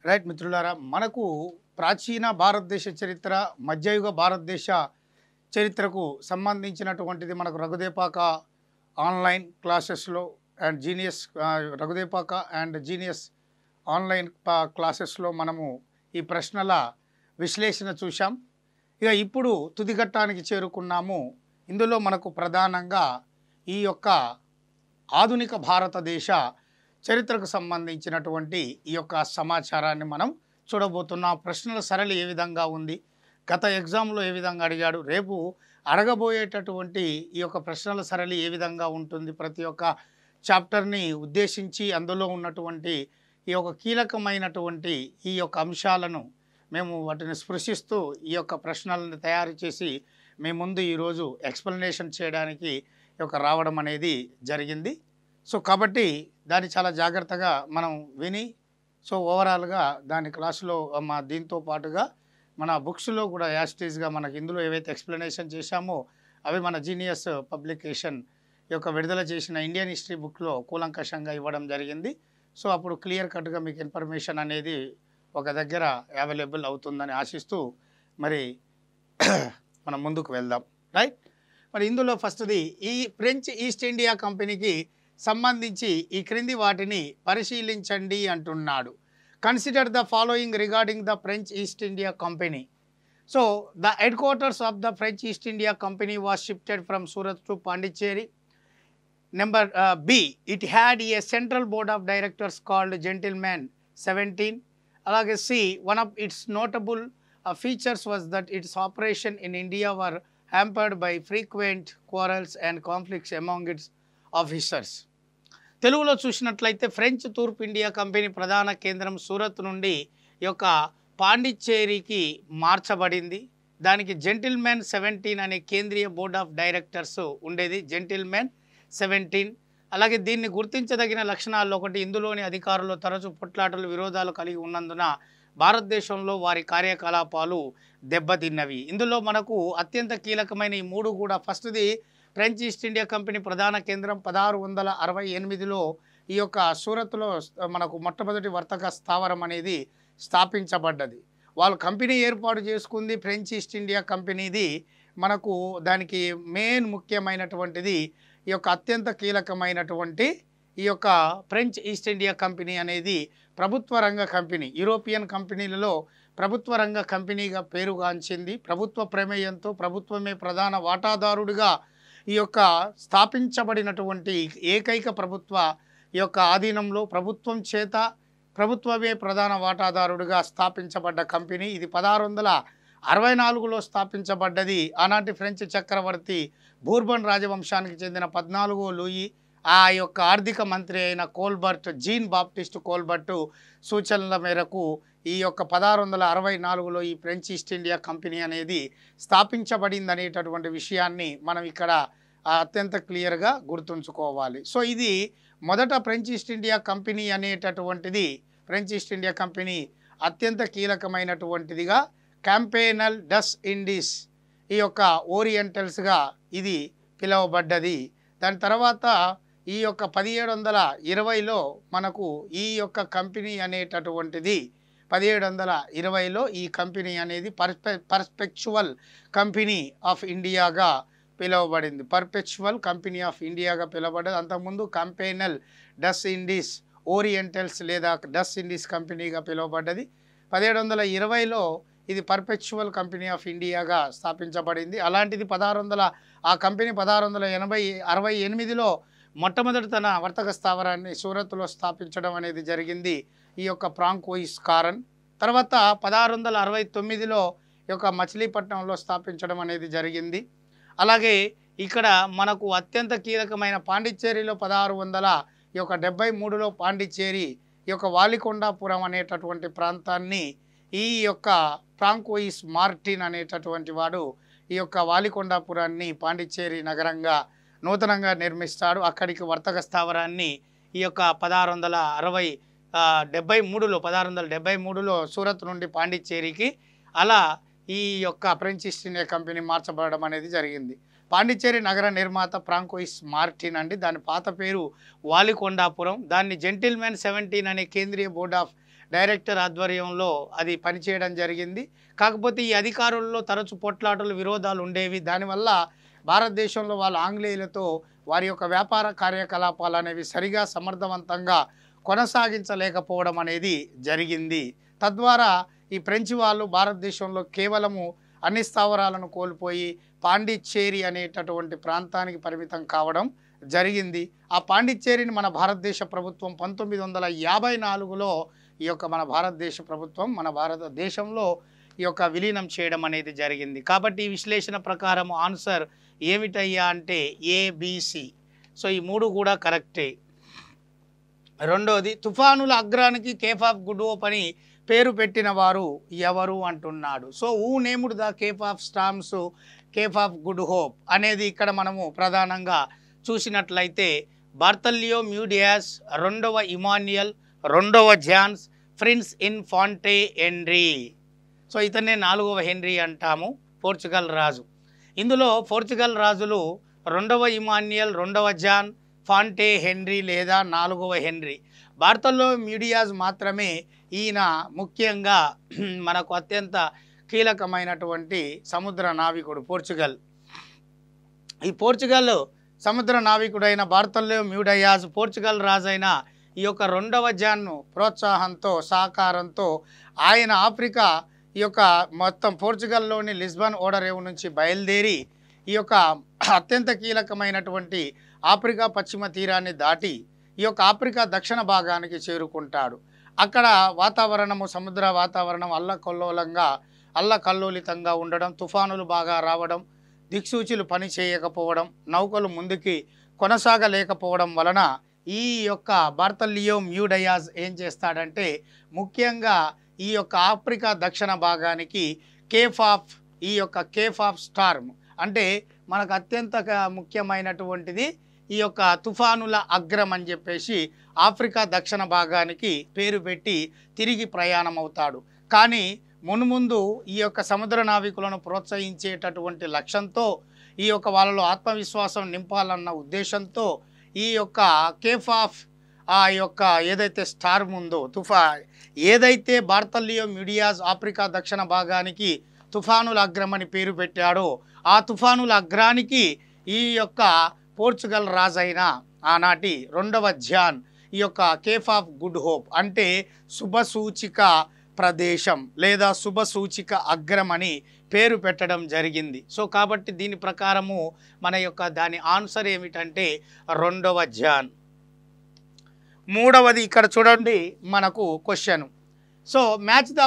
Right మిత్రులారా, మనకు ప్రాచీన భారతదేశ చరిత్ర, మధ్యయుగ భారతదేశ చరిత్రకు సంబంధించినటువంటిది మనకు రఘుదేపాక ఆన్లైన్ క్లాసెస్లో and genius Raghudepaka and genius online క్లాసెస్లో మనము ఈ ప్రశ్నల విశ్లేషణ చూసాం. ఇక ఇప్పుడు తుదిఘట్టానికి చేరుకున్నాము. ఇందులో మనకు ప్రధానంగా ఈ యొక్క ఆధునిక భారతదేశ చరిత్రకు సంబంధించినటువంటి ఈ యొక్క సమాచారాన్ని మనం చూడబోతున్నాం. ప్రశ్నల సరళి ఏ విధంగా ఉంది, గత ఎగ్జామ్లో ఏ విధంగా అడిగాడు, రేపు అడగబోయేటటువంటి ఈ యొక్క ప్రశ్నల సరళి ఏ విధంగా ఉంటుంది, ప్రతి ఒక్క చాప్టర్ని ఉద్దేశించి అందులో ఉన్నటువంటి ఈ యొక్క కీలకమైనటువంటి ఈ యొక్క అంశాలను మేము వాటిని స్పృశిస్తూ ఈ యొక్క ప్రశ్నలను తయారు చేసి మీ ముందు ఈరోజు ఎక్స్ప్లెనేషన్ చేయడానికి ఈ యొక్క రావడం అనేది జరిగింది. సో కాబట్టి దాన్ని చాలా జాగ్రత్తగా మనం విని ఓవరాల్గా దాని క్లాసులో దీంతో పాటుగా మన బుక్స్లో కూడా యాస్టీస్గా మనకి ఇందులో ఏవైతే ఎక్స్ప్లెనేషన్ చేశామో అవి మన జీనియస్ పబ్లికేషన్ యొక్క విడుదల చేసిన ఇండియన్ హిస్టరీ బుక్లో కూలంకషంగా ఇవ్వడం జరిగింది. సో అప్పుడు క్లియర్ కట్గా మీకు ఇన్ఫర్మేషన్ అనేది ఒక దగ్గర అవైలబుల్ అవుతుందని ఆశిస్తూ మరి మనం ముందుకు వెళ్దాం. రైట్, మరి ఇందులో ఫస్ట్ది ఈ ఫ్రెంచ్ ఈస్ట్ ఇండియా కంపెనీకి సంబంధించి ఈ క్రింది వాటిని పరిశీలించండి అంటున్నాడు. Consider the following regarding the French East India Company. So the headquarters of the French East India Company was shifted from Surat to Pondicherry. Number B, it had a central board of directors called gentlemen 17. అలాగే C, one of its notable features was that its operation in India were hampered by frequent quarrels and conflicts among its officers. తెలుగులో చూసినట్లయితే French తూర్పు India company ప్రధాన కేంద్రం సూరత్ నుండి ఈ యొక్క పాండిచ్చేరికి మార్చబడింది. దానికి జెంటిల్మెన్ 17 అనే కేంద్రీయ బోర్డ్ ఆఫ్ డైరెక్టర్స్ ఉండేది, జెంటిల్మెన్ 17. అలాగే దీన్ని గుర్తించదగిన లక్షణాల్లో ఒకటి, ఇందులోని అధికారులు తరచూ పొట్లాటలు విరోధాలు కలిగి ఉన్నందున భారతదేశంలో వారి కార్యకలాపాలు దెబ్బతిన్నవి. ఇందులో మనకు అత్యంత కీలకమైన ఈ మూడు కూడా, ఫస్ట్ది ఫ్రెంచ్ ఈస్ట్ ఇండియా కంపెనీ ప్రధాన కేంద్రం 1668లో ఈ యొక్క సూరత్లో మనకు మొట్టమొదటి వర్తక స్థావరం అనేది స్థాపించబడ్డది. వాళ్ళు కంపెనీ ఏర్పాటు చేసుకుంది ఫ్రెంచ్ ఈస్ట్ ఇండియా కంపెనీది. మనకు దానికి మెయిన్ ముఖ్యమైనటువంటిది ఈ యొక్క అత్యంత కీలకమైనటువంటి ఈ యొక్క ఫ్రెంచ్ ఈస్ట్ ఇండియా కంపెనీ అనేది ప్రభుత్వ రంగ కంపెనీ. యూరోపియన్ కంపెనీలలో ప్రభుత్వ రంగ కంపెనీగా పేరుగాంచింది. ప్రభుత్వ ప్రమేయంతో ప్రభుత్వమే ప్రధాన వాటాదారుడిగా ఈ యొక్క స్థాపించబడినటువంటి ఏకైక ప్రభుత్వ ఈ యొక్క ఆధీనంలో ప్రభుత్వం చేత ప్రభుత్వమే ప్రధాన వాటాదారుడిగా స్థాపించబడ్డ కంపెనీ ఇది. 1664లో స్థాపించబడ్డది. ఆనాటి ఫ్రెంచ్ చక్రవర్తి బూర్బన్ రాజవంశానికి చెందిన 14వ లూయి ఆ యొక్క ఆర్థిక మంత్రి అయిన కోల్బర్ట్, జీన్ బాప్టిస్ట్ కోల్బర్ట్ సూచనల మేరకు ఈ యొక్క 1664లో ఈ ఫ్రెంచ్ ఈస్ట్ ఇండియా కంపెనీ అనేది స్థాపించబడింది అనేటటువంటి విషయాన్ని మనం ఇక్కడ అత్యంత క్లియర్గా గుర్తుంచుకోవాలి. సో ఇది మొదట ఫ్రెంచ్ ఈస్ట్ ఇండియా కంపెనీ అనేటటువంటిది, ఫ్రెంచ్ ఈస్ట్ ఇండియా కంపెనీ అత్యంత కీలకమైనటువంటిదిగా క్యాంపెయినల్ డస్ ఇండీస్ ఈ యొక్క ఓరియంటల్స్గా ఇది పిలువబడ్డది. దాని తర్వాత ఈ యొక్క 1720లో మనకు ఈ యొక్క కంపెనీ అనేటటువంటిది 1720లో ఈ కంపెనీ అనేది పర్పెచువల్ కంపెనీ ఆఫ్ ఇండియాగా పిలువబడింది. పర్పెచువల్ కంపెనీ ఆఫ్ ఇండియాగా పిలువబడ్డది. అంతకుముందు కంపెయినల్ డస్ ఇండీస్ ఓరియంటల్స్ లేదా డస్ ఇండీస్ కంపెనీగా పిలువబడ్డది. 1720లో ఇది పర్పెచువల్ కంపెనీ ఆఫ్ ఇండియాగా స్థాపించబడింది. అలాంటిది ఆ కంపెనీ 1668లో మొట్టమొదటి తన వర్తక స్థావరాన్ని సూరత్లో స్థాపించడం అనేది జరిగింది, ఈ యొక్క ఫ్రాంకోయిస్ కారన్. తర్వాత 1669లో ఈ యొక్క మచిలీపట్నంలో స్థాపించడం అనేది జరిగింది. అలాగే ఇక్కడ మనకు అత్యంత కీలకమైన పాండిచ్చేరిలో 1673లో పాండిచ్చేరి ఈ యొక్క వాలికొండాపురం అనేటటువంటి ప్రాంతాన్ని ఈ యొక్క ఫ్రాంకోయిస్ మార్టిన్ అనేటటువంటి వాడు ఈ యొక్క వాలికొండాపురాన్ని పాండిచ్చేరి నగరంగా నూతనంగా నిర్మిస్తాడు. అక్కడికి వర్తక స్థావరాన్ని ఈ యొక్క 1673లో సూరత్ నుండి పాండిచ్చేరికి అలా ఈ యొక్క ఫ్రెంచ్ ఈస్ట్ ఇండియా కంపెనీ మార్చబడడం అనేది జరిగింది. పాండిచ్చేరి నగర నిర్మాత ఫ్రాంకోయిస్ మార్టిన్ అండి. దాని పాత పేరు వాలికొండాపురం. దాన్ని జెంటిల్మెన్ 17 అనే కేంద్రీయ బోర్డ్ ఆఫ్ డైరెక్టర్ ఆధ్వర్యంలో అది పనిచేయడం జరిగింది. కాకపోతే ఈ అధికారుల్లో తరచు పొట్లాటలు, విరోధాలు ఉండేవి. దానివల్ల భారతదేశంలో వాళ్ళు ఆంగ్లేయులతో వారి యొక్క వ్యాపార కార్యకలాపాలు అనేవి సరిగా సమర్థవంతంగా కొనసాగించలేకపోవడం అనేది జరిగింది. తద్వారా ఈ ఫ్రెంచ్ వాళ్ళు భారతదేశంలో కేవలము అన్ని స్థావరాలను కోల్పోయి పాండిచ్చేరి అనేటటువంటి ప్రాంతానికి పరిమితం కావడం జరిగింది. ఆ పాండిచ్చేరిని మన భారతదేశ ప్రభుత్వం 1954లో ఈ యొక్క మన భారతదేశ ప్రభుత్వం మన భారతదేశంలో ఈ యొక్క విలీనం చేయడం అనేది జరిగింది. కాబట్టి ఈ విశ్లేషణ ప్రకారం ఆన్సర్ ఏమిటయ్యా అంటే ఏబిసి. సో ఈ మూడు కూడా కరెక్టే. రెండోది, తుఫానుల అగ్రానికి కేఫ్ ఆఫ్ గుడ్ హోప్ అని పేరు పెట్టిన వారు ఎవరు అంటున్నాడు. So who named the cafe of storms cafe of good hope అనేది ఇక్కడ మనము ప్రధానంగా చూసినట్లయితే బార్తలియో మ్యూడియాస్, రెండవ ఇమాన్యుయల్, రెండవ జాన్స్, ప్రిన్స్ ఇన్ఫాంటే హెన్రీ. సో ఇతనే 4వ హెన్రీ అంటాము, పోర్చుగల్ రాజు. ఇందులో పోర్చుగల్ రాజులు రెండవ ఇమాన్యుయల్, రెండవ జాన్, ఫాంటే హెన్రీ లేదా 4వ హెన్రీ. బార్తలో మ్యూడియాస్ మాత్రమే ఈయన ముఖ్యంగా మనకు అత్యంత కీలకమైనటువంటి సముద్ర నావికుడు పోర్చుగల్. ఈ పోర్చుగల్ సముద్ర నావికుడైన బార్తలో మ్యూడియాస్ పోర్చుగల్ రాజైన ఈ యొక్క రెండవ జాన్ను ప్రోత్సాహంతో సహకారంతో ఆయన ఆఫ్రికా ఈ యొక్క మొత్తం పోర్చుగల్లోని లిస్బన్ ఓడరేవు నుంచి బయలుదేరి ఈ యొక్క అత్యంత కీలకమైనటువంటి ఆఫ్రికా పశ్చిమ తీరాన్ని దాటి ఈ యొక్క ఆఫ్రికా దక్షిణ భాగానికి చేరుకుంటాడు. అక్కడ వాతావరణము, సముద్ర వాతావరణం అల్లకల్లోలితంగా ఉండడం, తుఫానులు బాగా రావడం, దిక్సూచిలు పని చేయకపోవడం, నౌకలు ముందుకి కొనసాగలేకపోవడం వలన ఈ యొక్క బార్తలియో మ్యూడియాస్ ఏం చేస్తాడంటే ముఖ్యంగా ఈ యొక్క ఆఫ్రికా దక్షిణ భాగానికి కేఫ్ ఆఫ్ స్టార్మ్ అంటే మనకు అత్యంత ముఖ్యమైనటువంటిది ఈ యొక్క తుఫానుల అగ్రం అని చెప్పేసి ఆఫ్రికా దక్షిణ భాగానికి పేరు పెట్టి తిరిగి ప్రయాణం అవుతాడు. కానీ మున్ముందు ఈ యొక్క సముద్ర నావికులను ప్రోత్సహించేటటువంటి లక్ష్యంతో ఈ యొక్క వాళ్ళలో ఆత్మవిశ్వాసం నింపాలన్న ఉద్దేశంతో ఈ యొక్క కేఫ్ ఆఫ్ ఆ యొక్క ఏదైతే స్టార్మ్ ఉందో ఏదైతే బార్తలియో మ్యూడియాస్ ఆఫ్రికా దక్షిణ భాగానికి తుఫానుల అగ్రం అని పేరు పెట్టాడో ఆ తుఫానుల అగ్రానికి ఈ యొక్క పోర్చుగల్ రాజైన ఆనాటి రెండవ జాన్ ఈ యొక్క కేఫ్ ఆఫ్ గుడ్ హోప్ అంటే శుభసూచిక ప్రదేశం లేదా శుభసూచిక అగ్రం అని పేరు పెట్టడం జరిగింది. సో కాబట్టి దీని ప్రకారము మన యొక్క దాని ఆన్సర్ ఏమిటంటే రెండవ జాన్. మూడవది ఇక్కడ చూడండి మనకు question. So match the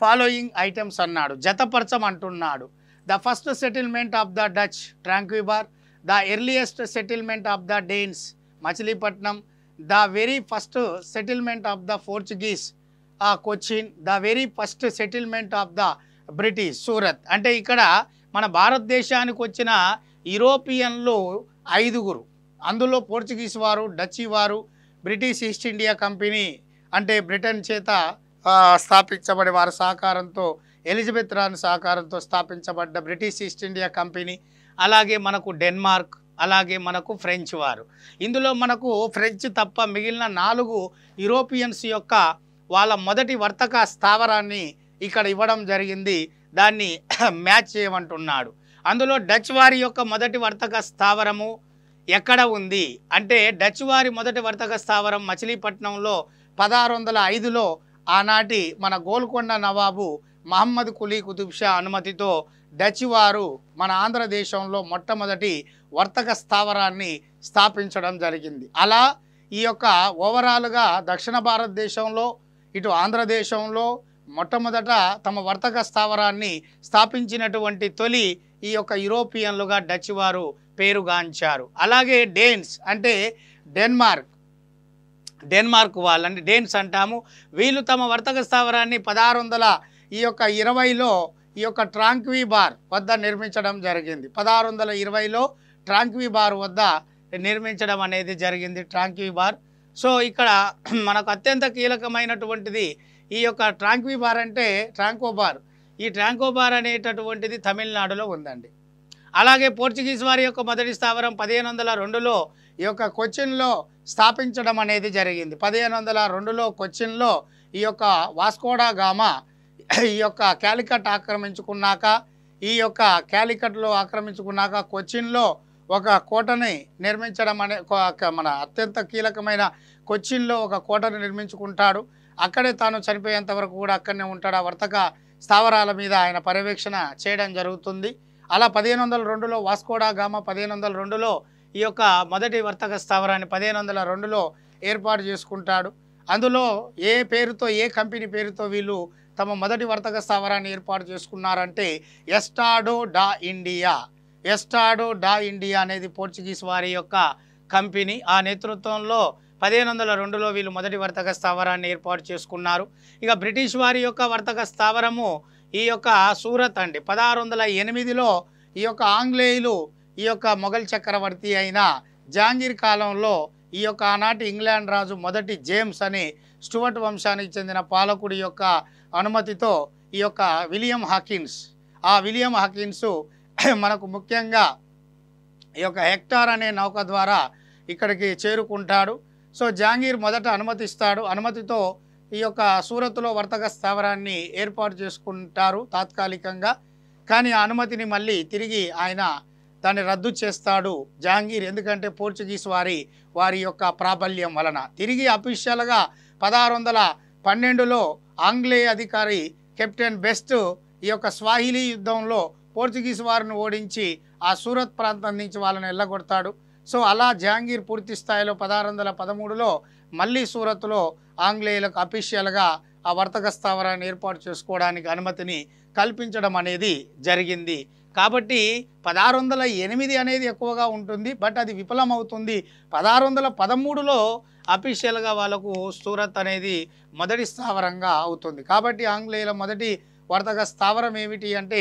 following items అన్నాడు, జతపరచమంటున్నాడు. The first settlement of the Dutch Tranquebar, the earliest settlement of the Danes Machilipatnam, the very first settlement of the Portuguese Cochin, the very first settlement of the British Surat. అంటే ఇక్కడ మన భారతదేశానికి వచ్చిన యూరోపియన్లు 5గురు, అందులో Portuguese వారు, డచ్ వారు, బ్రిటిష్ ఈస్ట్ ఇండియా కంపెనీ అంటే బ్రిటన్ చేత స్థాపించబడి వారి సహకారంతో ఎలిజబెత్ రాణి సహకారంతో స్థాపించబడ్డ బ్రిటిష్ ఈస్ట్ ఇండియా కంపెనీ, అలాగే మనకు డెన్మార్క్, అలాగే మనకు ఫ్రెంచ్ వారు. ఇందులో మనకు ఫ్రెంచ్ తప్ప మిగిలిన 4 యూరోపియన్స్ యొక్క వాళ్ళ మొదటి వర్తక స్థావరాన్ని ఇక్కడ ఇవ్వడం జరిగింది. దాన్ని మ్యాచ్ చేయమంటున్నాడు. అందులో డచ్ వారి యొక్క మొదటి వర్తక స్థావరము ఎక్కడ ఉంది అంటే డచ్ వారి మొదటి వర్తక స్థావరం మచిలీపట్నంలో 1605లో ఆనాటి మన గోల్కొండ నవాబు మహమ్మద్ కులీ కుతుబ్ షా అనుమతితో డచ్ వారు మన ఆంధ్రదేశంలో మొట్టమొదటి వర్తక స్థావరాన్ని స్థాపించడం జరిగింది. అలా ఈ యొక్క ఓవరాల్గా దక్షిణ భారతదేశంలో ఇటు ఆంధ్రదేశంలో మొట్టమొదట తమ వర్తక స్థావరాన్ని స్థాపించినటువంటి తొలి ఈ యొక్క యూరోపియన్లుగా డచ్ వారు పేరుగాంచారు. అలాగే డేన్స్ అంటే డెన్మార్క్ వాళ్ళని డేన్స్ అంటాము. వీళ్ళు తమ వర్తక స్థావరాన్ని 1620లో ఈ యొక్క ట్రాంక్విబార్ వద్ద నిర్మించడం జరిగింది. 1620లో ట్రాంక్విబార్ వద్ద నిర్మించడం అనేది జరిగింది ట్రాంక్విబార్. సో ఇక్కడ మనకు అత్యంత కీలకమైనటువంటిది ఈ యొక్క ట్రాంక్విబార్ అంటే ట్రాంకోబార్. ఈ ట్రాంకోబార్ అనేటటువంటిది తమిళనాడులో ఉందండి. అలాగే పోర్చుగీస్ వారి యొక్క మొదటి స్థావరం 1502లో ఈ యొక్క కొచ్చిన్లో స్థాపించడం అనేది జరిగింది. 1502లో కొచ్చిన్లో ఈ యొక్క వాస్కోడా గామా ఈ యొక్క క్యాలికట్ ఆక్రమించుకున్నాక క్యాలికట్లో ఆక్రమించుకున్నాక కొచ్చిన్లో ఒక కోటని నిర్మించడం అనే మన అత్యంత కీలకమైన కొచ్చిన్లో ఒక కోటను నిర్మించుకుంటాడు. అక్కడే తాను చనిపోయేంత వరకు కూడా అక్కడనే ఉంటాడు. ఆ వర్తక స్థావరాల మీద ఆయన పర్యవేక్షణ చేయడం జరుగుతుంది. అలా 1502లో వాస్కోడా గామా 1502లో ఈ యొక్క మొదటి వర్తక స్థావరాన్ని 1502లో ఏర్పాటు చేసుకుంటాడు. అందులో ఏ కంపెనీ పేరుతో వీళ్ళు తమ మొదటి వర్తక స్థావరాన్ని ఏర్పాటు చేసుకున్నారంటే ఎస్టాడో డా ఇండియా అనేది పోర్చుగీస్ వారి యొక్క కంపెనీ. ఆ నేతృత్వంలో 1502లో వీళ్ళు మొదటి వర్తక స్థావరాన్ని ఏర్పాటు చేసుకున్నారు. ఇక బ్రిటిష్ వారి యొక్క వర్తక స్థావరము ఈ యొక్క సూరత్ అండి. 1608లో ఈ యొక్క ఆంగ్లేయులు ఈ యొక్క మొఘల్ చక్రవర్తి అయిన జహాంగీర్ కాలంలో ఈ యొక్క ఆనాటి ఇంగ్లాండ్ రాజు మొదటి జేమ్స్ అని స్టూవర్ట్ వంశానికి చెందిన పాలకుడి యొక్క అనుమతితో ఈ యొక్క విలియం హాకిన్స్ మనకు ముఖ్యంగా ఈ యొక్క హెక్టార్ అనే నౌక ద్వారా ఇక్కడికి చేరుకుంటాడు. సో జహాంగీర్ మొదట అనుమతిస్తాడు. అనుమతితో ఈ యొక్క సూరత్లో వర్తక స్థావరాన్ని ఏర్పాటు చేసుకుంటారు తాత్కాలికంగా. కానీ ఆ అనుమతిని మళ్ళీ తిరిగి ఆయన దాన్ని రద్దు చేస్తాడు జహాంగీర్. ఎందుకంటే పోర్చుగీస్ వారి యొక్క ప్రాబల్యం వలన తిరిగి అఫీషియల్గా 1612లో ఆంగ్లేయ అధికారి కెప్టెన్ బెస్ట్ ఈ యొక్క స్వాహిలీ యుద్ధంలో పోర్చుగీస్ వారిని ఓడించి ఆ సూరత్ ప్రాంతం నుంచి వాళ్ళని వెళ్ళగొడతాడు. సో అలా జహాంగీర్ పూర్తి స్థాయిలో 1613లో మళ్ళీ సూరత్లో ఆంగ్లేయులకు అఫీషియల్గా ఆ వర్తక స్థావరాన్ని ఏర్పాటు చేసుకోవడానికి అనుమతిని కల్పించడం అనేది జరిగింది. కాబట్టి 1608 అనేది ఎక్కువగా ఉంటుంది, బట్ అది విఫలమవుతుంది. 1613లో అఫీషియల్గా వాళ్ళకు సూరత్ అనేది మొదటి స్థావరంగా అవుతుంది. కాబట్టి ఆంగ్లేయుల మొదటి వర్తక స్థావరం ఏమిటి అంటే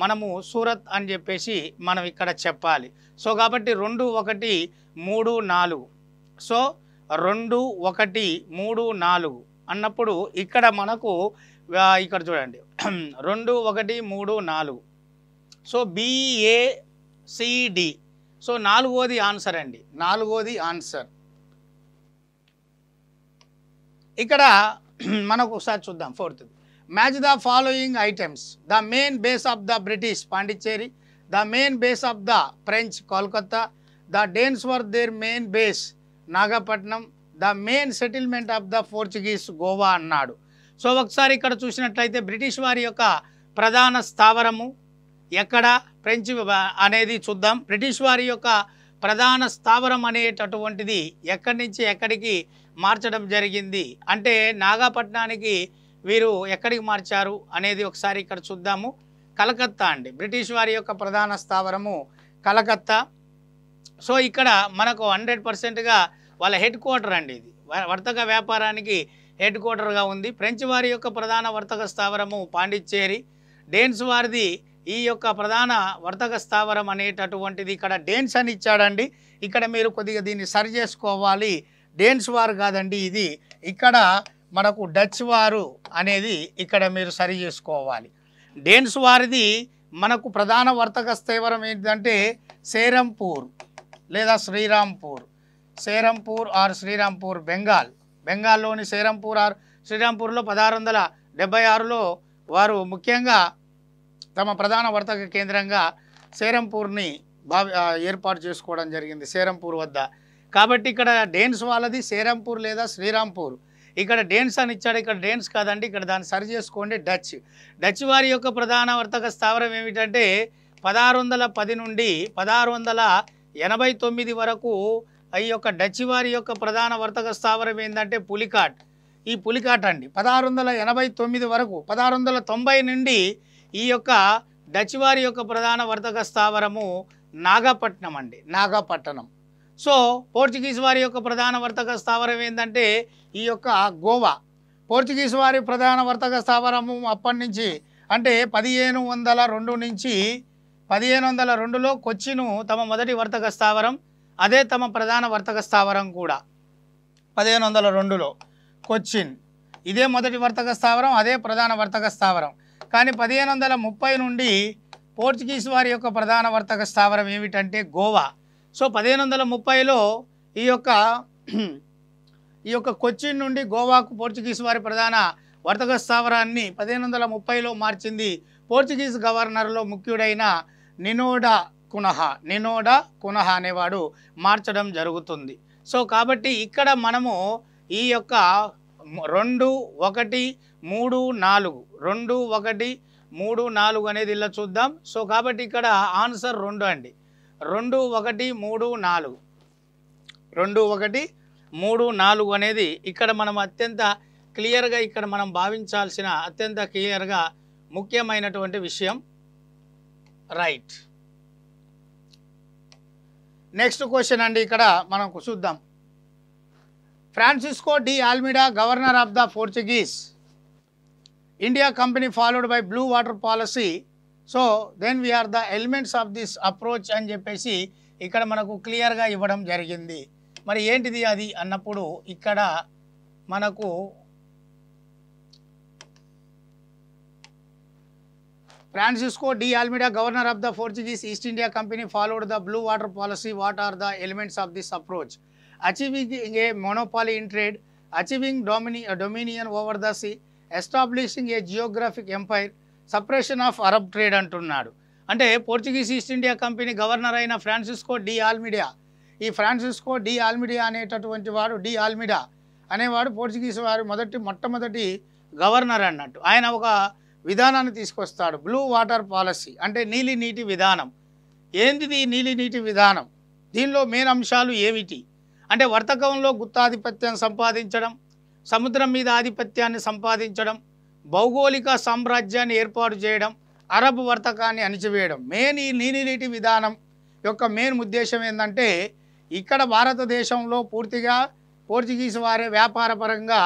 మనము సూరత్ అని చెప్పేసి మనం ఇక్కడ చెప్పాలి. సో కాబట్టి 2134 సో 2134 అన్నప్పుడు ఇక్కడ మనకు ఇక్కడ చూడండి 2134 సో BACD. సో నాలుగోది ఆన్సర్ అండి, నాలుగోది ఆన్సర్. ఇక్కడ మనకు ఒకసారి చూద్దాం. Fourth, match the following items. The main base of the British Pondicherry, the main base of the French Kolkata, the Danes were their main base Nagapattinam, the main settlement of the Portuguese Goa అన్నాడు. So ఒకసారి ఇక్కడ చూసినట్లయితే British వారి యొక్క ప్రధాన స్థావరము ఎక్కడ, French అనేది చూద్దాం. బ్రిటిష్ వారి యొక్క ప్రధాన స్థావరం అనేటటువంటిది ఎక్కడి నుంచి ఎక్కడికి మార్చడం జరిగింది అంటే నాగపట్నానికి వీరు ఎక్కడికి మార్చారు అనేది ఒకసారి ఇక్కడ చూద్దాము. కలకత్తా అండి, బ్రిటిష్ వారి యొక్క ప్రధాన స్థావరము కలకత్తా. సో ఇక్కడ మనకు 100%గా వాళ్ళ హెడ్ క్వార్టర్ అండి, ఇది వర్తక వ్యాపారానికి హెడ్ క్వార్టర్గా ఉంది. ఫ్రెంచ్ వారి యొక్క ప్రధాన వర్తక స్థావరము పాండిచ్చేరి. డేన్స్ వారిది ఈ యొక్క ప్రధాన వర్తక స్థావరం అనేటటువంటిది ఇక్కడ డేన్స్ అని ఇచ్చాడండి. ఇక్కడ మీరు కొద్దిగా దీన్ని సరి చేసుకోవాలి. డేన్స్ వారు కాదండి ఇది, ఇక్కడ మనకు డచ్ వారు అనేది ఇక్కడ మీరు సరి చేసుకోవాలి. డేన్స్ వారిది మనకు ప్రధాన వర్తక స్థావరం ఏంటంటే సేరంపూర్ లేదా శ్రీరాంపూర్. సేరంపూర్ ఆర్ శ్రీరాంపూర్ బెంగాల్లోని సేరంపూర్ ఆర్ శ్రీరాంపూర్లో 1676లో వారు ముఖ్యంగా తమ ప్రధాన వర్తక కేంద్రంగా సేరంపూర్ని ఏర్పాటు చేసుకోవడం జరిగింది, సేరంపూర్ వద్ద. కాబట్టి ఇక్కడ డేన్స్ వాళ్ళది సేరంపూర్ లేదా శ్రీరాంపూర్. ఇక్కడ డేన్స్ అని ఇచ్చాడు, ఇక్కడ డేన్స్ కాదండి, ఇక్కడ దాన్ని సరి చేసుకోండి డచ్ వారి యొక్క ప్రధాన వర్తక స్థావరం ఏమిటంటే 1610 నుండి 1689 వరకు ఈ యొక్క డచ్ వారి యొక్క ప్రధాన వర్తక స్థావరం ఏంటంటే పులికాట్. ఈ పులికాట్ అండి 1689 వరకు. 1690 నుండి ఈ యొక్క డచ్ వారి యొక్క ప్రధాన వర్తక స్థావరము నాగపట్నం అండి, నాగపట్టణం. సో పోర్చుగీస్ వారి యొక్క ప్రధాన వర్తక స్థావరం ఏంటంటే ఈ యొక్క గోవా. పోర్చుగీస్ వారి ప్రధాన వర్తక స్థావరము అప్పటి నుంచి అంటే 1502 నుంచి 1502లో కొచ్చిను తమ మొదటి వర్తక స్థావరం, అదే తమ ప్రధాన వర్తక స్థావరం కూడా. 1502లో కొచ్చిన్ ఇదే మొదటి వర్తక స్థావరం, అదే ప్రధాన వర్తక స్థావరం. కానీ 1530 నుండి పోర్చుగీస్ వారి యొక్క ప్రధాన వర్తక స్థావరం ఏమిటంటే గోవా. సో 1530లో ఈ యొక్క కొచ్చిన్ నుండి గోవాకు పోర్చుగీస్ వారి ప్రధాన వర్తక స్థావరాన్ని 1530లో మార్చింది పోర్చుగీస్ గవర్నర్లో ముఖ్యుడైన నినోడా కునహ అనేవాడు మార్చడం జరుగుతుంది. సో కాబట్టి ఇక్కడ మనము ఈ యొక్క 2, 1, 3, 4 అనేది ఇలా చూద్దాం. సో కాబట్టి ఇక్కడ ఆన్సర్ 2 అండి. 2, 1, 3, 4 2, 1, 3, 4 అనేది ఇక్కడ మనం అత్యంత క్లియర్గా ఇక్కడ మనం భావించాల్సిన అత్యంత క్లియర్గా ముఖ్యమైనటువంటి విషయం. రైట్. నెక్స్ట్ క్వశ్చన్ అండి, ఇక్కడ మనం చూద్దాం. Francisco de Almeida governor of the Portuguese India Company followed by blue water policy. So then we are the elements of this approach అని చెప్పేసి ఇక్కడ మనకు క్లియర్గా ఇవ్వడం జరిగింది. మరి ఏంటిది అది అన్నప్పుడు ఇక్కడ మనకు Francisco D. Almeida, governor of the Portuguese East India Company, followed the blue water policy. What are the elements of this approach? Achieving a monopoly in trade, achieving dominion over the sea, establishing a geographic empire, suppression of Arab trade అంటున్నాడు. అంటే Portuguese east India company governor అయిన Francisco de Almeida, ఈ Francisco de Almeida అనేటటువంటి వాడు, D Almeida అనేవాడు Portuguese వారి మొట్టమొదటి governor అన్నట్టు. ఆయన ఒక విధానాన్ని తీసుకొస్తాడు, బ్లూ వాటర్ పాలసీ అంటే నీలి నీటి విధానం. ఏంటిది నీలి నీటి విధానం? దీనిలో మెయిన్ అంశాలు ఏమిటి అంటే వర్తకంలో గుత్తాధిపత్యం సంపాదించడం, సముద్రం మీద ఆధిపత్యాన్ని సంపాదించడం, భౌగోళిక సామ్రాజ్యాన్ని ఏర్పాటు చేయడం, అరబ్ వర్తకాన్ని అణిచివేయడం. మెయిన్ ఈ నీలి నీటి విధానం యొక్క మెయిన్ ఉద్దేశం ఏంటంటే ఇక్కడ భారతదేశంలో పూర్తిగా పోర్చుగీస్ వారే వ్యాపారపరంగా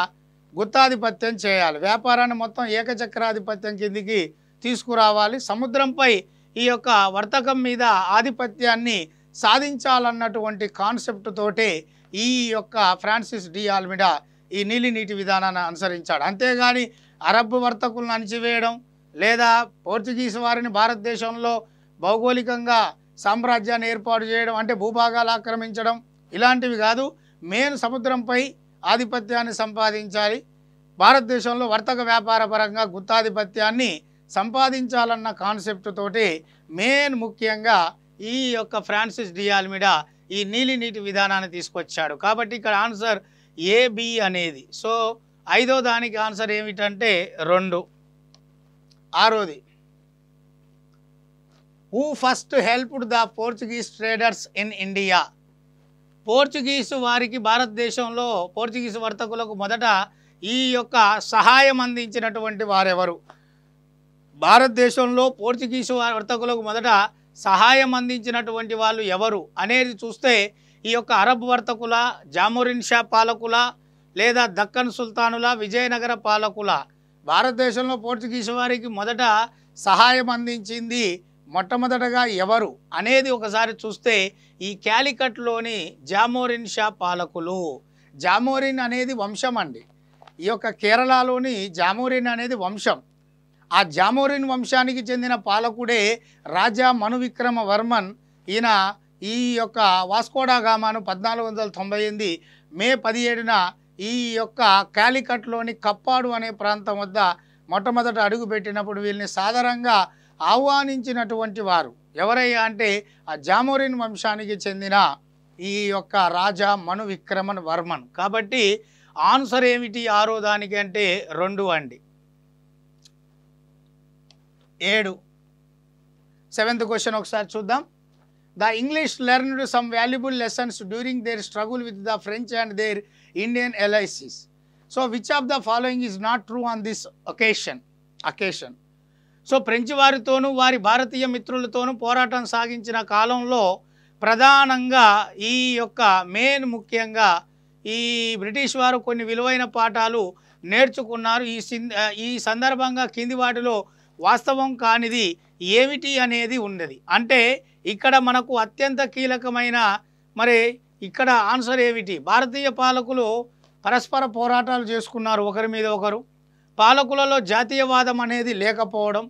గుత్తాధిపత్యం చేయాలి, వ్యాపారాన్ని మొత్తం ఏకచక్రాధిపత్యం కిందికి తీసుకురావాలి, సముద్రంపై ఈ యొక్క వర్తకం మీద ఆధిపత్యాన్ని సాధించాలన్నటువంటి కాన్సెప్ట్ తోటే ఈ యొక్క ఫ్రాన్సిస్ డి ఆల్మిడా ఈ నీలి నీటి విధానాన్ని అనుసరించాడు. అంతేగాని అరబ్ వర్తకులను అణిచివేయడం లేదా పోర్చుగీస్ వారిని భారతదేశంలో భౌగోళికంగా సామ్రాజ్యాన్ని ఏర్పాటు చేయడం అంటే భూభాగాలు ఆక్రమించడం ఇలాంటివి కాదు. మెయిన్ సముద్రంపై ఆధిపత్యాన్ని సంపాదించాలి, భారతదేశంలో వర్తక వ్యాపార పరంగా గుత్తాధిపత్యాన్ని సంపాదించాలన్న కాన్సెప్ట్ తోటి మెయిన్ ముఖ్యంగా ఈ యొక్క ఫ్రాన్సిస్ డి ఆల్మిడా ఈ నీలి నీటి విధానాన్ని తీసుకొచ్చాడు. కాబట్టి ఇక్కడ ఆన్సర్ ఏబి అనేది. సో 5వ దానికి ఆన్సర్ ఏమిటంటే 2. 6వది, who first helped the Portuguese traders in India. Portuguese వారికి భారతదేశంలో పోర్చుగీసు వర్తకులకు మొదట ఈ యొక్క సహాయం అందించినటువంటి వారెవరు? భారతదేశంలో పోర్చుగీసు వర్తకులకు మొదట సహాయం అందించినటువంటి వాళ్ళు ఎవరు అనేది చూస్తే ఈ యొక్క అరబ్ వర్తకుల, జామోరిన్ షా పాలకుల లేదా దక్కన్ సుల్తానుల, విజయనగర పాలకుల? భారతదేశంలో పోర్చుగీసు వారికి మొదట సహాయం అందించింది మొట్టమొదటగా ఎవరు అనేది ఒకసారి చూస్తే ఈ క్యాలికట్లోని జామోరిన్ షా పాలకులు. జామోరిన్ అనేది వంశం అండి. ఈ యొక్క కేరళలోని జామోరిన్ అనేది వంశం. ఆ జామోరిన్ వంశానికి చెందిన పాలకుడే రాజా మనువిక్రమవర్మన్. ఈయన ఈ యొక్క వాస్కోడాగామాను 1498 మే 17న ఈ యొక్క క్యాలికట్లోని కప్పాడు అనే ప్రాంతం వద్ద మొట్టమొదట అడుగుపెట్టినప్పుడు వీళ్ళని సాధారణంగా ఆహ్వానించినటువంటి వారు ఎవరయ్యా అంటే ఆ జామోరిన్ వంశానికి చెందిన ఈ యొక్క రాజా మనువిక్రమవర్మన్. కాబట్టి ఆన్సర్ ఏమిటి 6వ దానికి అంటే 2 అండి. 7. 7th క్వశ్చన్ ఒకసారి చూద్దాం. The English learned some valuable lessons during their struggle with the French and their Indian allies. So which of the following is not true on this occasion. So French వారితోనూ వారి భారతీయ మిత్రులతోనూ పోరాటం సాగించిన కాలంలో ప్రధానంగా ఈ యొక్క ముఖ్యంగా ఈ బ్రిటిష్ వారు కొన్ని విలువైన పాఠాలు నేర్చుకున్నారు. ఈ సందర్భంగా కింది వాటిలో వాస్తవం కానిది ఏమిటి అనేది ఉన్నది. అంటే ఇక్కడ మనకు అత్యంత కీలకమైన మరి ఇక్కడ ఆన్సర్ ఏమిటి? భారతీయ పాలకులు పరస్పర పోరాటాలు చేసుకున్నారు ఒకరి మీద ఒకరు. పాలకులలో జాతీయవాదం అనేది లేకపోవడం,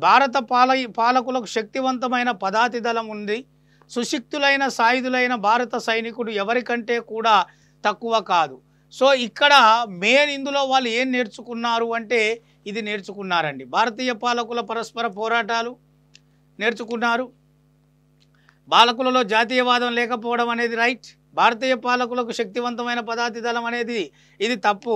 భారత పాలకులకు శక్తివంతమైన పదాతి దళం ఉంది. సుశిక్తులైన సాయుధులైన భారత సైనికుడు ఎవరికంటే కూడా తక్కువ కాదు. సో ఇక్కడ మెయిన్ ఇందులో వాళ్ళు ఏం నేర్చుకున్నారు అంటే ఇది నేర్చుకున్నారండి. భారతీయ పాలకుల పరస్పర పోరాటాలు నేర్చుకున్నారు. పాలకులలో జాతీయవాదం లేకపోవడం అనేది రైట్. భారతీయ పాలకులకు శక్తివంతమైన పదాతి దళం అనేది ఇది తప్పు.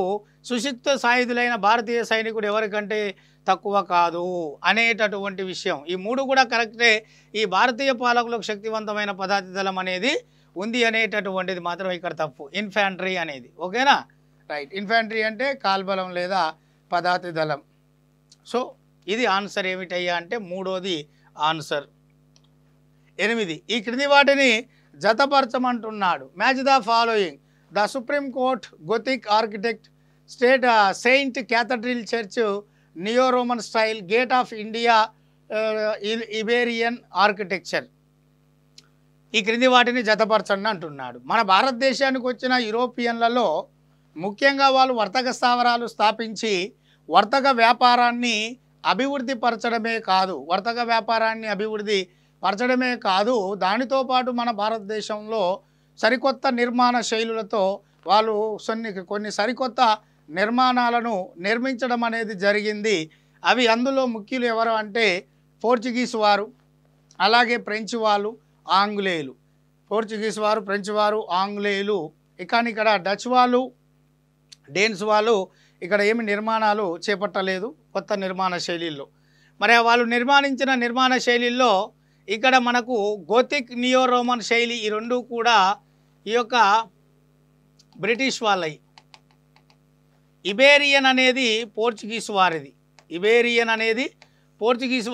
సుశిక్త సాయుధులైన భారతీయ సైనికుడు ఎవరికంటే తక్కువ కాదు అనేటటువంటి విషయం. ఈ మూడు కూడా కరెక్టే. ఈ భారతీయ పాలకులకు శక్తివంతమైన పదాతి దళం అనేది ఉంది అనేటటువంటిది మాత్రం ఇక్కడ తప్పు. ఇన్ఫాంట్రీ అనేది ఓకేనా రైట్. ఇన్ఫాంట్రీ అంటే కాల్బలం లేదా పదాతి దళం. సో ఇది ఆన్సర్ ఏమిటయ్యా అంటే మూడోది ఆన్సర్. 8 ఈ క్రింది వాటిని జతపరచమంటున్నాడు. Match the following. The Supreme Court Gothic architect saint cathedral church neo Roman style gate of India Iberian architecture. ఈ క్రింది వాటిని జతపరచండి అంటున్నాడు. మన భారతదేశానికి వచ్చిన యూరోపియన్లలో ముఖ్యంగా వాళ్ళు వర్తక స్థావరాలు స్థాపించి వర్తక వ్యాపారాన్ని అభివృద్ధి పరచడమే కాదు దానితో పాటు మన భారతదేశంలో సరికొత్త నిర్మాణ శైలులతో వాళ్ళు కొన్ని సరికొత్త నిర్మాణాలను నిర్మించడం అనేది జరిగింది. అవి అందులో ముఖ్యులు ఎవరు అంటే పోర్చుగీస్ వారు, అలాగే ఫ్రెంచ్ వాళ్ళు, ఆంగ్లేయులు. పోర్చుగీస్ వారు, ఫ్రెంచ్ వారు, ఆంగ్లేయులు. ఇక్కడ డచ్ వాళ్ళు, డేన్స్ వాళ్ళు ఇక్కడ ఏమి నిర్మాణాలు చేపట్టలేదు కొత్త నిర్మాణ శైలిల్లో. మరి వాళ్ళు నిర్మాణించిన నిర్మాణ శైలిల్లో ఇక్కడ మనకు గోతిక్, నియో రోమన్ శైలి ఈ రెండు కూడా ఈ యొక్క బ్రిటిష్ వాళ్ళవి. ఇబేరియన్ అనేది పోర్చుగీస్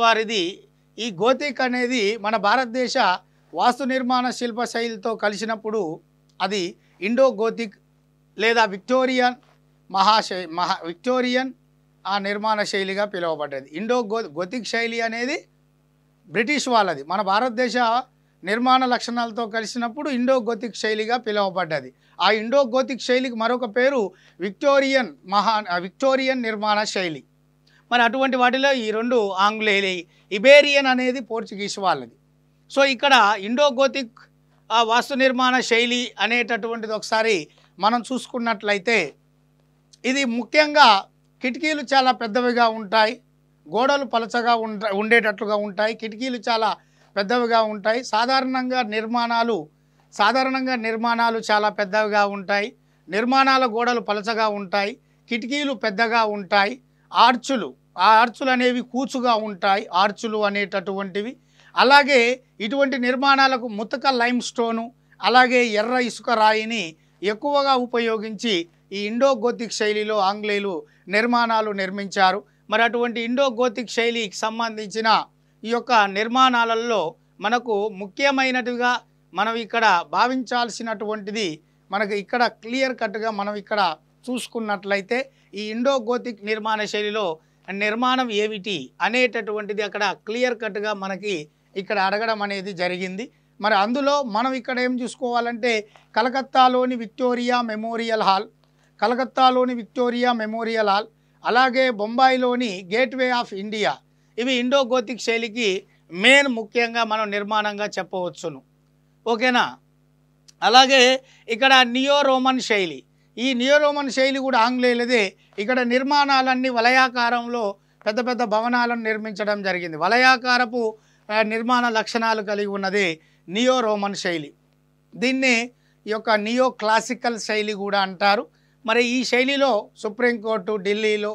వారిది. ఈ గోతిక్ అనేది మన భారతదేశ వాస్తు నిర్మాణ శిల్ప శైలితో కలిసినప్పుడు అది ఇండో గోతిక్ లేదా విక్టోరియన్ ఆ నిర్మాణ శైలిగా పిలువబడ్డది. గోతిక్ శైలి అనేది బ్రిటిష్ వాళ్ళది. మన భారతదేశ నిర్మాణ లక్షణాలతో కలిసినప్పుడు ఇండో గోతిక్ శైలిగా పిలువబడ్డది. ఆ ఇండో గోతిక్ శైలికి మరొక పేరు విక్టోరియన్ నిర్మాణ శైలి. మరి అటువంటి వాటిలో ఈ రెండు ఆంగ్లేయులు. ఇబేరియన్ అనేది పోర్చుగీస్ వాళ్ళది. సో ఇక్కడ ఇండో గోతిక్ వాస్తు నిర్మాణ శైలి అనేటటువంటిది ఒకసారి మనం చూసుకున్నట్లయితే ఇది ముఖ్యంగా కిటికీలు చాలా పెద్దవిగా ఉంటాయి, గోడలు పలచగా ఉండేటట్లుగా ఉంటాయి, కిటికీలు చాలా పెద్దవిగా ఉంటాయి. సాధారణంగా నిర్మాణాలు చాలా పెద్దవిగా ఉంటాయి, నిర్మాణాల గోడలు పలచగా ఉంటాయి, కిటికీలు పెద్దగా ఉంటాయి. ఆ ఆర్చులు అనేవి కూచుగా ఉంటాయి, ఆర్చులు అనేటటువంటివి. అలాగే ఇటువంటి నిర్మాణాలకు ముతక లైమ్ స్టోను అలాగే ఎర్ర ఇసుక రాయిని ఎక్కువగా ఉపయోగించి ఈ ఇండో గోతిక్ శైలిలో ఆంగ్లేయులు నిర్మాణాలు నిర్మించారు. మరి అటువంటి ఇండో గోతిక్ శైలికి సంబంధించిన ఈ యొక్క నిర్మాణాలలో మనకు ముఖ్యమైనదిగా మనం ఇక్కడ భావించాల్సినటువంటిది మనకు ఇక్కడ క్లియర్ కట్గా మనం ఇక్కడ చూసుకున్నట్లయితే ఈ ఇండో గోతిక్ నిర్మాణ శైలిలో నిర్మాణం ఏమిటి అనేటటువంటిది అక్కడ క్లియర్ కట్గా మనకి ఇక్కడ అడగడం అనేది జరిగింది. మరి అందులో మనం ఇక్కడ ఏం చూసుకోవాలంటే కలకత్తాలోని విక్టోరియా మెమోరియల్ హాల్ అలాగే బొంబాయిలోని గేట్వే ఆఫ్ ఇండియా ఇవి ఇండో గోతిక్ శైలికి మెయిన్ ముఖ్యంగా మనం నిర్మాణంగా చెప్పవచ్చును. ఓకేనా. అలాగే ఇక్కడ నియో రోమన్ శైలి, ఈ నియో రోమన్ శైలి కూడా ఆంగ్లేయులదే. ఇక్కడ నిర్మాణాలన్నీ వలయాకారంలో పెద్ద పెద్ద భవనాలను నిర్మించడం జరిగింది. వలయాకారపు నిర్మాణ లక్షణాలు కలిగి ఉన్నదే నియో రోమన్ శైలి. దీన్ని ఈ యొక్క నియో క్లాసికల్ శైలి కూడా అంటారు. మరి ఈ శైలిలో సుప్రీంకోర్టు ఢిల్లీలో,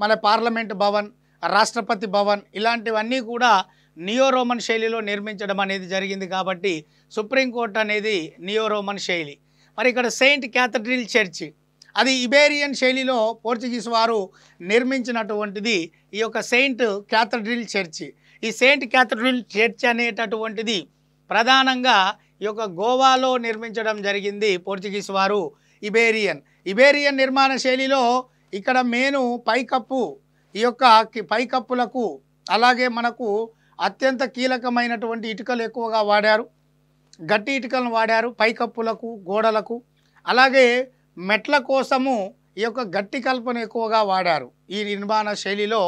మన పార్లమెంట్ భవన్, రాష్ట్రపతి భవన్ ఇలాంటివన్నీ కూడా నియో రోమన్ శైలిలో నిర్మించడం అనేది జరిగింది. కాబట్టి సుప్రీంకోర్టు అనేది నియో రోమన్ శైలి. మరి ఇక్కడ సెయింట్ క్యాథడ్రల్ చర్చ్ అది ఇబేరియన్ శైలిలో పోర్చుగీస్ వారు నిర్మించినటువంటిది ఈ యొక్క సెయింట్ క్యాథడ్రల్ చర్చ్. ఈ సెయింట్ క్యాథడ్రల్ చర్చ్ అనేటటువంటిది ప్రధానంగా ఈ యొక్క గోవాలో నిర్మించడం జరిగింది పోర్చుగీస్ వారు. ఇబేరియన్ నిర్మాణ శైలిలో ఇక్కడ మేను పైకప్పు, ఈ యొక్క పైకప్పులకు అలాగే మనకు అత్యంత కీలకమైనటువంటి ఇటుకలు ఎక్కువగా వాడారు, గట్టి ఇటుకలను వాడారు పైకప్పులకు, గోడలకు. అలాగే మెట్ల కోసము ఈ యొక్క గట్టి కల్పన ఎక్కువగా వాడారు. ఈ నిర్మాణ శైలిలో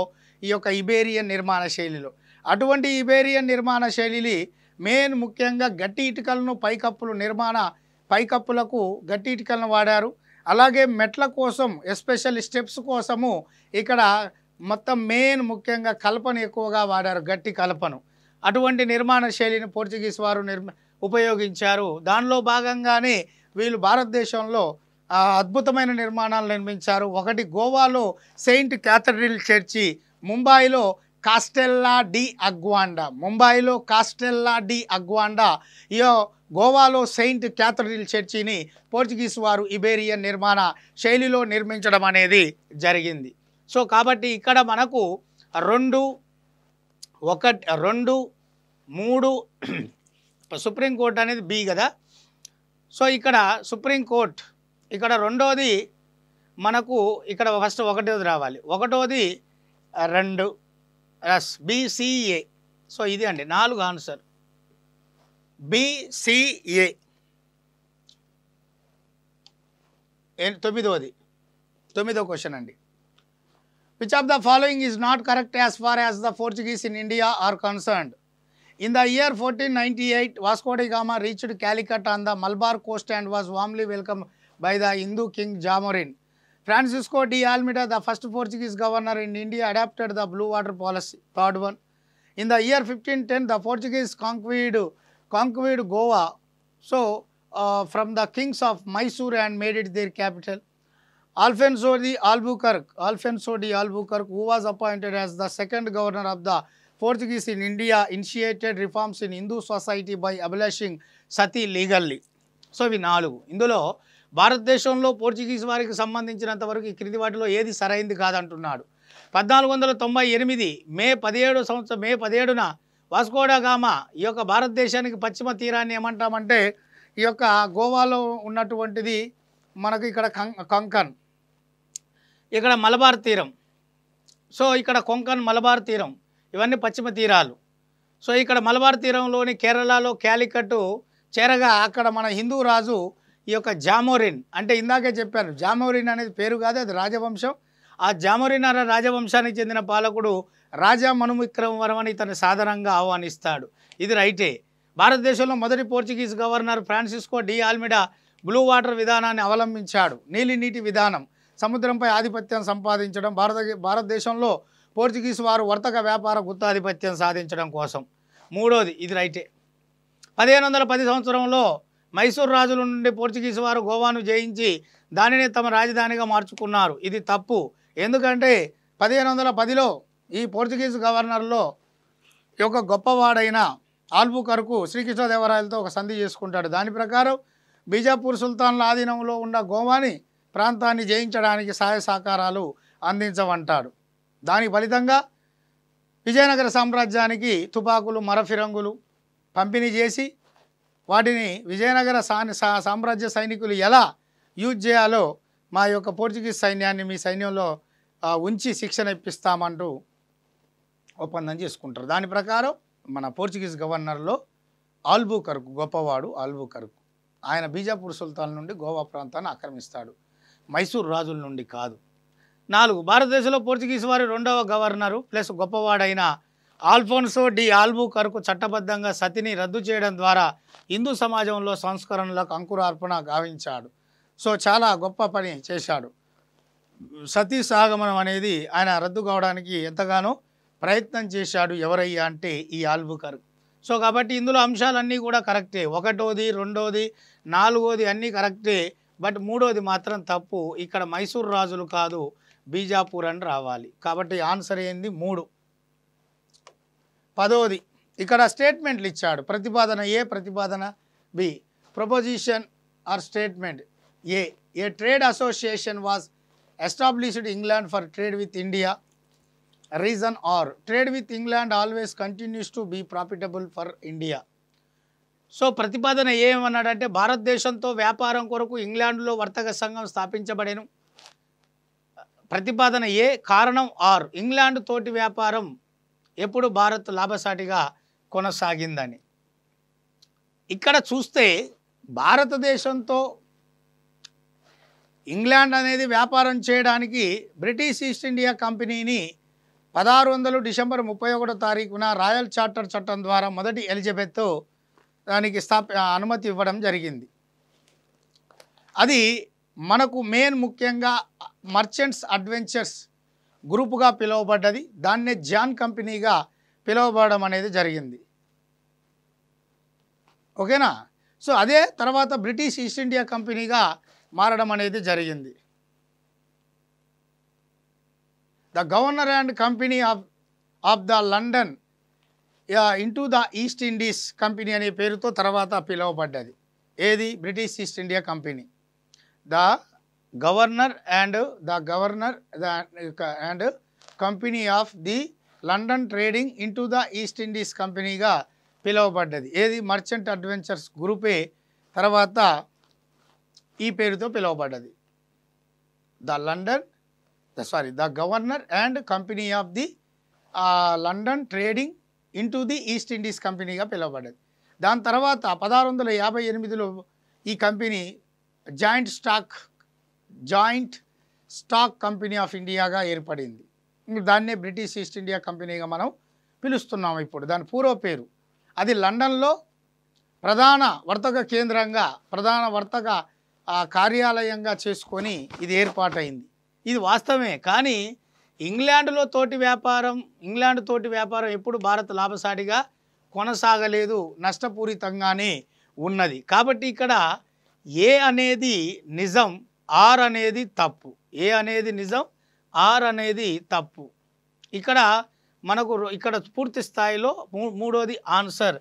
ఈ యొక్క ఇబేరియన్ నిర్మాణ శైలిలో. అటువంటి ఇబేరియన్ నిర్మాణ శైలి మెయిన్ ముఖ్యంగా గట్టి ఇటుకలను పైకప్పులకు గట్టి ఇటుకలను వాడారు. అలాగే మెట్ల కోసం ఎస్పెషల్ స్టెప్స్ కోసము ఇక్కడ మొత్తం మెయిన్ ముఖ్యంగా కలపను ఎక్కువగా వాడారు, గట్టి కలపను. అటువంటి నిర్మాణ శైలిని పోర్చుగీస్ వారు ఉపయోగించారు. దానిలో భాగంగానే వీళ్ళు భారతదేశంలో అద్భుతమైన నిర్మాణాలు నిర్మించారు. ఒకటి గోవాలో సెయింట్ క్యాథడ్రల్ చర్చి, ముంబైలో కాస్టెల్లా డి అగ్వాండా, గోవాలో సెయింట్ క్యాథడ్రల్ చర్చిని పోర్చుగీస్ వారు ఇబేరియన్ నిర్మాణ శైలిలో నిర్మించడం అనేది జరిగింది. సో కాబట్టి ఇక్కడ మనకు 2, 1, 2, 3 సుప్రీంకోర్టు అనేది బి కదా. సో ఇక్కడ సుప్రీంకోర్టు, ఇక్కడ రెండోది మనకు ఇక్కడ ఫస్ట్ ఒకటోది రావాలి, ఒకటోది 2 BCA. సో ఇది అండి 4 ఆన్సర్ BCA. 9వ క్వశ్చన్ అండి. Which of the following is not correct as far as the Portuguese in India are concerned? In the year 1498, Vasco da Gama reached Calicut on the Malabar coast and was warmly welcomed by the Hindu king Jamorin. Francisco de Almeida, the first Portuguese governor in India, adopted the blue water policy. Third one. In the year 1510, the Portuguese conquered Goa, from the kings of Mysore and made it their capital. Alfonso de Albuquerque, who was appointed as the second governor of the Portuguese in India, initiated reforms in Hindu society by abolishing sati legally. So ఇవి 4. ఇందులో భారతదేశంలో Portuguese వారికి సంబంధించినంత వరకు ఈ క్రింది వాటిలో ఏది సరైంది కాదంటున్నాడు. 1498 మే 17న వాస్కో డా గామా ఈ యొక్క భారతదేశానికి పశ్చిమ తీరాన్ని ఏమంటామంటే ఈ యొక్క గోవాలో ఉన్నటువంటిది మనకు ఇక్కడ కొంకన్, ఇక్కడ మలబార్ తీరం. సో ఇక్కడ కొంకన్, మలబార్ తీరం ఇవన్నీ పశ్చిమ తీరాలు. సో ఇక్కడ మలబార్ తీరంలోని కేరళలో క్యాలికట్ చేరగా అక్కడ మన హిందూ రాజు ఈ యొక్క జామోరిన్, అంటే ఇందాకే చెప్పాను జామోరిన్ అనేది పేరు కాదు, అది రాజవంశం. ఆ జామోరిన్ అనే రాజవంశానికి చెందిన పాలకుడు రాజా మనువిక్రమవర్మ అని ఇతను సాధారణంగా ఆహ్వానిస్తాడు. ఇది రైటే. భారతదేశంలో మొదటి Portuguese governor Francisco de Almeida blue water విధానాన్ని అవలంబించాడు. నీటి విధానం, సముద్రంపై ఆధిపత్యం సంపాదించడం. భారతదేశంలో పోర్చుగీస్ వారు వర్తక వ్యాపార గుత్తాధిపత్యం సాధించడం కోసం. 3వది ఇది రైటే. 1510 సంవత్సరంలో మైసూర్ రాజుల నుండి పోర్చుగీస్ వారు గోవాను జయించి దానిని తమ రాజధానిగా మార్చుకున్నారు. ఇది తప్పు. ఎందుకంటే 1510లో ఈ పోర్చుగీస్ గవర్నర్లో యొక్క గొప్పవాడైన ఆల్బుకర్కు శ్రీకృష్ణదేవరాయలతో ఒక సంధి చేసుకుంటాడు. దాని ప్రకారం బీజాపూర్ సుల్తాన్ల ఆధీనంలో ఉన్న గోవాని ప్రాంతాన్ని జయించడానికి సహాయ సహకారాలు అందించమంటాడు. దాని ఫలితంగా విజయనగర సామ్రాజ్యానికి తుపాకులు, మరఫిరంగులు పంపిణీ చేసి వాటిని విజయనగర సామ్రాజ్య సైనికులు ఎలా యూజ్ చేయాలో మా యొక్క పోర్చుగీస్ సైన్యాన్ని మీ సైన్యంలో ఉంచి శిక్షణ ఇప్పిస్తామంటూ ఒప్పందం చేసుకుంటారు. దాని ప్రకారం మన పోర్చుగీస్ గవర్నర్లో ఆల్బుకర్కు, గొప్పవాడు ఆల్బుకర్కు, ఆయన బీజాపూర్ సుల్తాన్ నుండి గోవా ప్రాంతాన్ని ఆక్రమిస్తాడు, మైసూర్ రాజుల నుండి కాదు. 4 భారతదేశంలో పోర్చుగీస్ వారి 2వ గవర్నరు ప్లస్ గొప్పవాడైన ఆల్ఫోన్సో డి ఆల్బుకర్కు చట్టబద్ధంగా సతిని రద్దు చేయడం ద్వారా హిందూ సమాజంలో సంస్కరణలకు అంకురార్పణ గావించాడు. సో చాలా గొప్ప పని చేశాడు. సతీ సహగమనం అనేది ఆయన రద్దు కావడానికి ఎంతగానో ప్రయత్నం చేశాడు. ఎవరయ్యా అంటే ఈ ఆల్బుకర్క్. సో కాబట్టి ఇందులో అంశాలన్నీ కూడా కరెక్టే. 1వది, 2వది, 4వది అన్నీ కరెక్టే. బట్ 3వది మాత్రం తప్పు. ఇక్కడ మైసూర్ రాజులు కాదు, బీజాపూర్ అని రావాలి. కాబట్టి ఆన్సర్ ఏంది 3. 10వది ఇక్కడ స్టేట్మెంట్లు ఇచ్చాడు. ప్రతిపాదన ఏ, ప్రతిపాదన B. Proposition or statement A. A trade association was established England for trade with India. Reason R trade with England always continues to be profitable for India. So ప్రతిపాదన ఏమన్నాడంటే భారతదేశంతో వ్యాపారం కొరకు ఇంగ్లాండ్లో వర్తక సంఘం స్థాపించబడెను. ప్రతిపాదన ఏ. కారణం ఆర్ ఇంగ్లాండ్ తోటి వ్యాపారం ఎప్పుడు భారత్ లాభసాటిగా కొనసాగిందని. ఇక్కడ చూస్తే భారతదేశంతో ఇంగ్లాండ్ అనేది వ్యాపారం చేయడానికి బ్రిటిష్ ఈస్ట్ ఇండియా కంపెనీని 1600 డిసెంబర్ 31వ తారీఖున రాయల్ చార్టర్ చట్టం ద్వారా మొదటి ఎలిజబెత్ దానికి అనుమతి ఇవ్వడం జరిగింది. అది మనకు ముఖ్యంగా మర్చెంట్స్ అడ్వెంచర్స్ గ్రూపుగా పిలువబడ్డది. దాన్నే జాన్ కంపెనీగా పిలువబడడం అనేది జరిగింది. ఓకేనా. సో అదే తర్వాత బ్రిటిష్ ఈస్ట్ ఇండియా కంపెనీగా మారడం అనేది జరిగింది. The governor and company of the London into the East Indies company అనే పేరుతో తర్వాత పిలువబడ్డది. ఏది? British East India company. The governor and company of the London trading into the East Indies కంపెనీగా పిలువబడ్డది. ఏది? మర్చెంట్ అడ్వెంచర్స్ గ్రూపే తర్వాత ఈ పేరుతో పిలువబడ్డది. The governor and company of the London trading into the East Indies కంపెనీగా పిలువబడ్డది. దాని తర్వాత 1658లో ఈ company joint stock company of ఇండియాగా ఏర్పడింది. దాన్నే బ్రిటిష్ ఈస్ట్ ఇండియా కంపెనీగా మనం పిలుస్తున్నాం ఇప్పుడు. దాని పూర్వ పేరు అది లండన్లో ప్రధాన వర్తక కేంద్రంగా, ప్రధాన వర్తక కార్యాలయంగా చేసుకొని ఇది ఏర్పాటైంది. ఇది వాస్తవమే. కానీ ఇంగ్లాండ్ తోటి వ్యాపారం ఎప్పుడు భారత్ లాభసాటిగా కొనసాగలేదు, నష్టపూరితంగానే ఉన్నది. కాబట్టి ఇక్కడ ఏ అనేది నిజం, ఆర్ అనేది తప్పు. ఏ అనేది నిజం, ఆర్ అనేది తప్పు. ఇక్కడ మనకు పూర్తి స్థాయిలో మూడోది ఆన్సర్